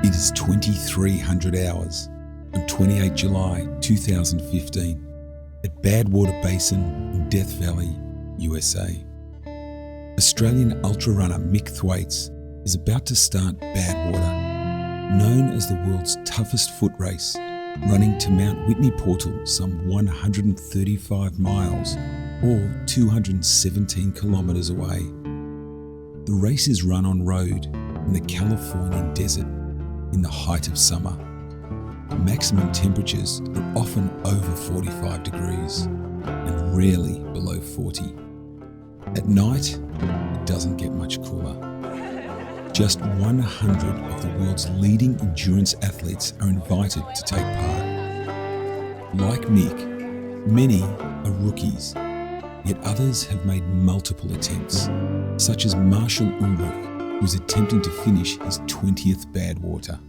It is 2300 hours on 28 July 2015 at Badwater Basin in Death Valley, USA. Australian ultra runner Mick Thwaites is about to start Badwater, known as the world's toughest foot race, running to Mount Whitney Portal some 135 miles or 217 kilometres away. The race is run on road in the Californian desert in the height of summer. Maximum temperatures are often over 45 degrees and rarely below 40. At night, it doesn't get much cooler. Just 100 of the world's leading endurance athletes are invited to take part. Like Mick, many are rookies, yet others have made multiple attempts, such as Marshall Ulrich, who is attempting to finish his 20th Badwater.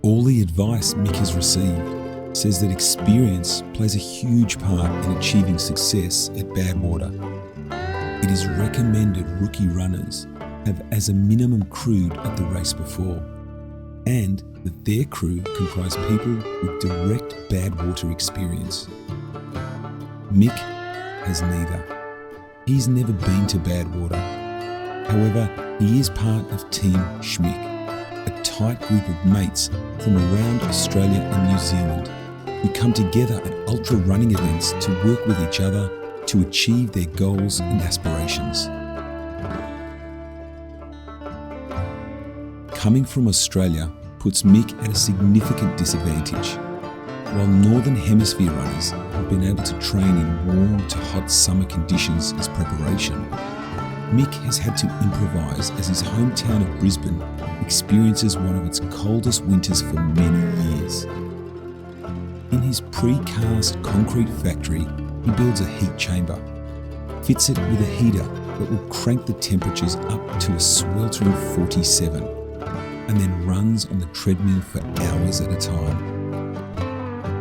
All the advice Mick has received says that experience plays a huge part in achieving success at Badwater. It is recommended rookie runners have as a minimum crewed at the race before, and that their crew comprise people with direct Badwater experience. Mick has neither. He's never been to Badwater. However, he is part of Team Shmick, a tight group of mates from around Australia and New Zealand who come together at ultra running events to work with each other to achieve their goals and aspirations. Coming from Australia puts Mick at a significant disadvantage. While Northern Hemisphere runners have been able to train in warm to hot summer conditions as preparation, Mick has had to improvise as his hometown of Brisbane experiences one of its coldest winters for many years. In his pre-cast concrete factory, he builds a heat chamber, fits it with a heater that will crank the temperatures up to a sweltering 47, and then runs on the treadmill for hours at a time.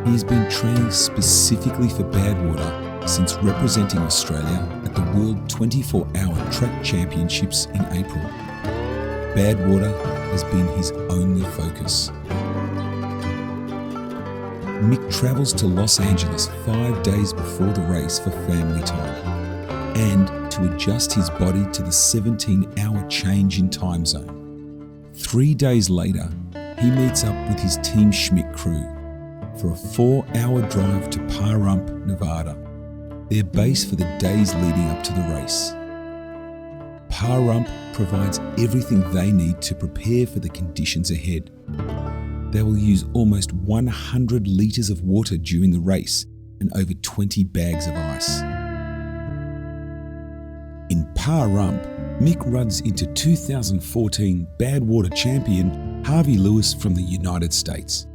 He has been training specifically for Badwater since representing Australia at the World 24-Hour Track Championships in April. Badwater has been his only focus. Mick travels to Los Angeles 5 days before the race for family time and to adjust his body to the 17-hour change in time zone. 3 days later, he meets up with his Team Shmick crew for a 4-hour drive to Pahrump, Nevada, their base for the days leading up to the race. Pahrump provides everything they need to prepare for the conditions ahead. They will use almost 100 litres of water during the race and over 20 bags of ice. In Pahrump, Mick runs into 2014 Badwater champion Harvey Lewis from the United States.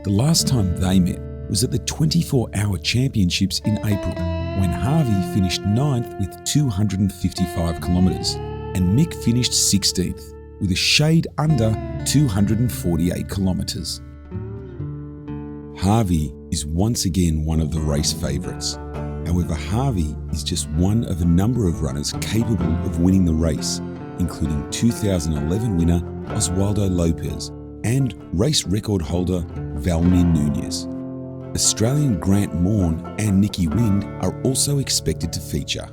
The last time they met was at the 24-Hour Championships in April, when Harvey finished 9th with 255 kilometres and Mick finished 16th with a shade under 248 kilometres. Harvey is once again one of the race favourites. However, Harvey is just one of a number of runners capable of winning the race, including 2011 winner Oswaldo Lopez and race record holder Valmir Nunez. Australian Grant Morn and Nicky Wind are also expected to feature.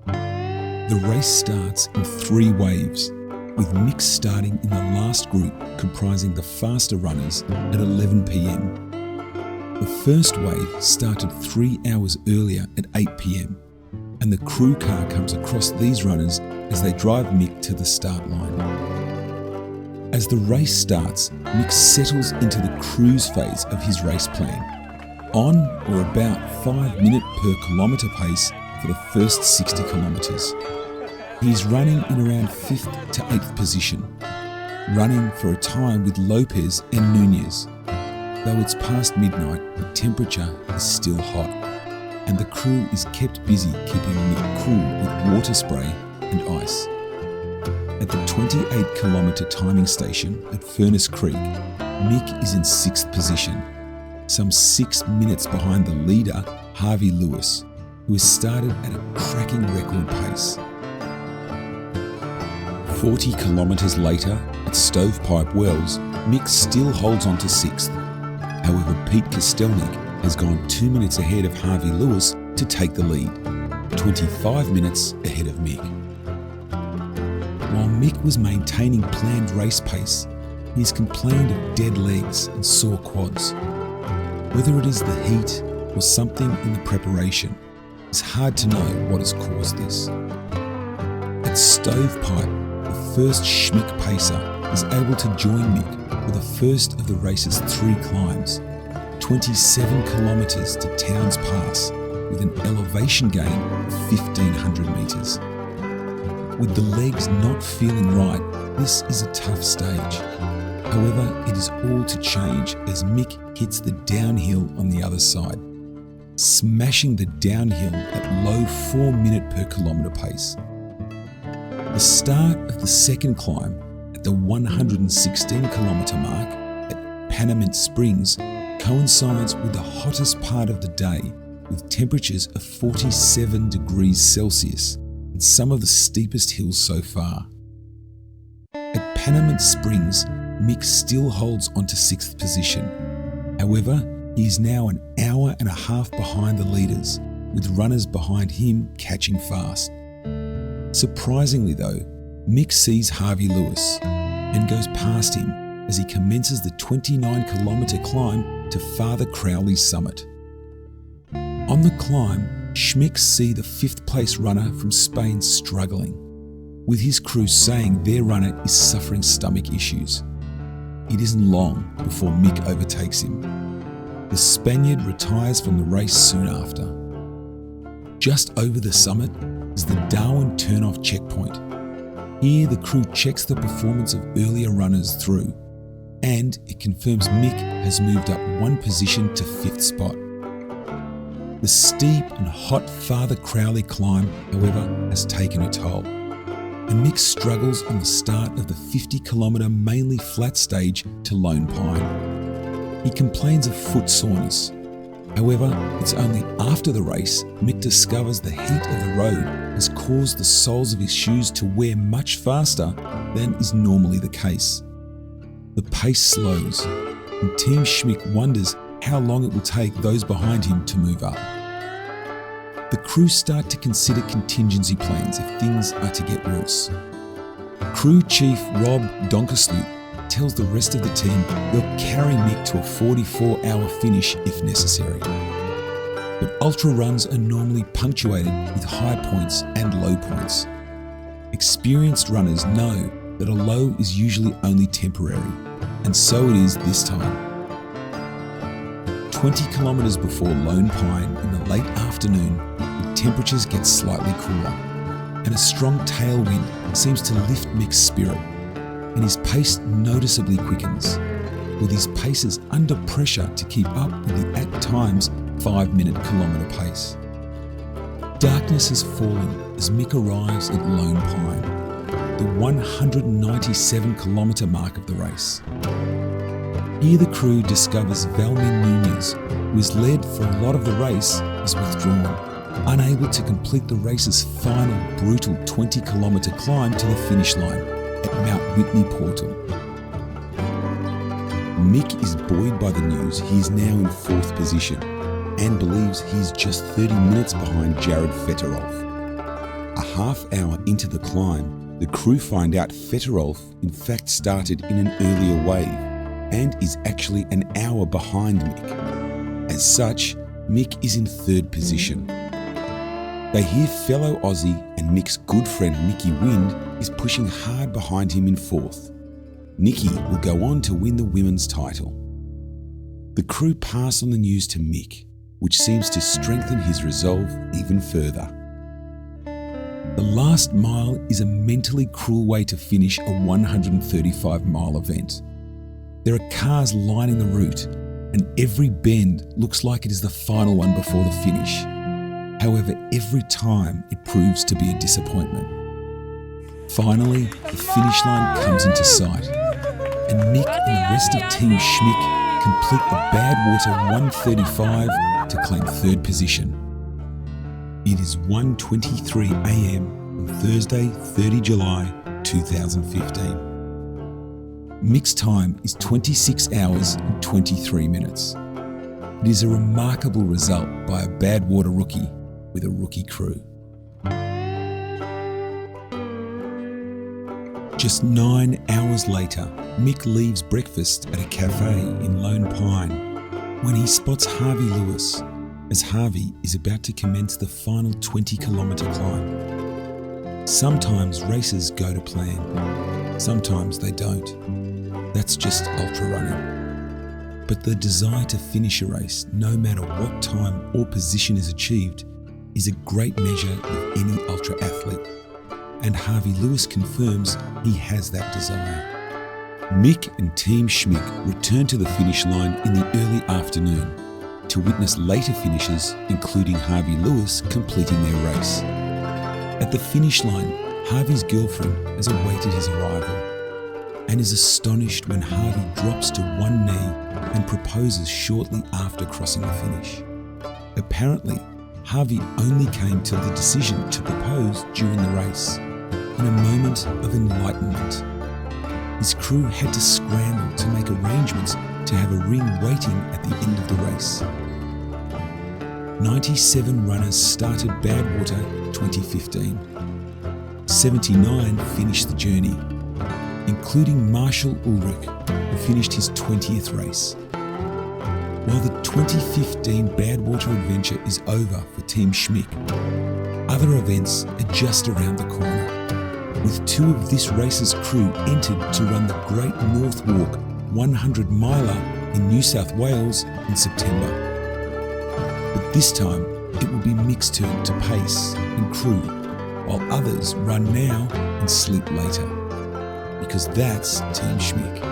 The race starts in 3 waves, with Mick starting in the last group comprising the faster runners at 11 p.m. The first wave started 3 hours earlier at 8 p.m, and the crew car comes across these runners as they drive Mick to the start line. As the race starts, Mick settles into the cruise phase of his race plan, on or about 5 minute per kilometre pace for the first 60 kilometres. He is running in around 5th to 8th position, running for a time with Lopez and Nunez. Though it's past midnight, the temperature is still hot, and the crew is kept busy keeping Mick cool with water spray and ice. At the 28-kilometre timing station at Furnace Creek, Mick is in 6th position, some 6 minutes behind the leader, Harvey Lewis, who has started at a cracking record pace. 40 kilometres later, at Stovepipe Wells, Mick still holds on to 6th. However, Pete Kostelnik has gone 2 minutes ahead of Harvey Lewis to take the lead, 25 minutes ahead of Mick. While Mick was maintaining planned race pace, he has complained of dead legs and sore quads. Whether it is the heat or something in the preparation, it's hard to know what has caused this. At Stovepipe, the first Shmick pacer is able to join Mick for the first of the race's 3 climbs, 27 kilometres to Towns Pass, with an elevation gain of 1,500 metres. With the legs not feeling right, this is a tough stage. However, it is all to change as Mick hits the downhill on the other side, smashing the downhill at low 4 minute per kilometre pace. The start of the second climb at the 116 kilometre mark at Panamint Springs coincides with the hottest part of the day, with temperatures of 47 degrees Celsius and some of the steepest hills so far. At Panamint Springs, Mick still holds onto 6th position. However, he is now an hour and a half behind the leaders, with runners behind him catching fast. Surprisingly though, Mick sees Harvey Lewis and goes past him as he commences the 29 kilometre climb to Father Crowley's summit. On the climb, Shmick see the 5th place runner from Spain struggling, with his crew saying their runner is suffering stomach issues. It isn't long before Mick overtakes him. The Spaniard retires from the race soon after. Just over the summit is the Darwin turn-off checkpoint. Here the crew checks the performance of earlier runners through, and it confirms Mick has moved up 1 position to 5th spot. The steep and hot Father Crowley climb, however, has taken a toll, and Mick struggles on the start of the 50 kilometre mainly flat stage to Lone Pine. He complains of foot soreness. However, it's only after the race Mick discovers the heat of the road has caused the soles of his shoes to wear much faster than is normally the case. The pace slows, and Team Shmick wonders how long it will take those behind him to move up. The crew start to consider contingency plans if things are to get worse. Crew Chief Rob Donkersloot tells the rest of the team they'll carry Mick to a 44-hour finish if necessary. But ultra runs are normally punctuated with high points and low points. Experienced runners know that a low is usually only temporary, and so it is this time. 20 kilometres before Lone Pine in the late afternoon, the temperatures get slightly cooler, and a strong tailwind seems to lift Mick's spirit, and his pace noticeably quickens, with his paces under pressure to keep up with the at times 5-minute kilometre pace. Darkness has fallen as Mick arrives at Lone Pine, the 197 kilometre mark of the race. Here the crew discovers Valmin Nunez, who has led for a lot of the race, is withdrawn, unable to complete the race's final brutal 20 kilometre climb to the finish line at Mount Whitney Portal. Mick is buoyed by the news he is now in 4th position and believes he is just 30 minutes behind Jared Fetterolf. A half hour into the climb, the crew find out Fetterolf in fact started in an earlier wave and is actually an hour behind Mick. As such, Mick is in 3rd position. They hear fellow Aussie and Mick's good friend Nicky Wind is pushing hard behind him in 4th. Nicky will go on to win the women's title. The crew pass on the news to Mick, which seems to strengthen his resolve even further. The last mile is a mentally cruel way to finish a 135-mile event. There are cars lining the route, and every bend looks like it is the final one before the finish. However, every time it proves to be a disappointment. Finally, the finish line comes into sight, and Mick and the rest of Team Shmick complete the Badwater 135 to claim 3rd position. It is 1:23 a.m. on Thursday, 30 July 2015. Mick's time is 26 hours and 23 minutes. It is a remarkable result by a Badwater rookie with a rookie crew. Just 9 hours later, Mick leaves breakfast at a cafe in Lone Pine when he spots Harvey Lewis, as Harvey is about to commence the final 20-kilometre climb. Sometimes races go to plan, sometimes they don't. That's just ultra running. But the desire to finish a race, no matter what time or position is achieved, is a great measure of any ultra athlete. And Harvey Lewis confirms he has that desire. Mick and Team Shmick return to the finish line in the early afternoon to witness later finishers, including Harvey Lewis, completing their race. At the finish line, Harvey's girlfriend has awaited his arrival and is astonished when Harvey drops to one knee and proposes shortly after crossing the finish. Apparently, Harvey only came to the decision to propose during the race, in a moment of enlightenment. His crew had to scramble to make arrangements to have a ring waiting at the end of the race. 97 runners started Badwater 2015. 79 finished the journey, including Marshall Ulrich, who finished his 20th race. While the 2015 Badwater adventure is over for Team Shmick, other events are just around the corner, with 2 of this race's crew entered to run the Great North Walk 100-miler in New South Wales in September. But this time, it will be Mick's turn to pace and crew, while others run now and sleep later. Because that's Team Shmick.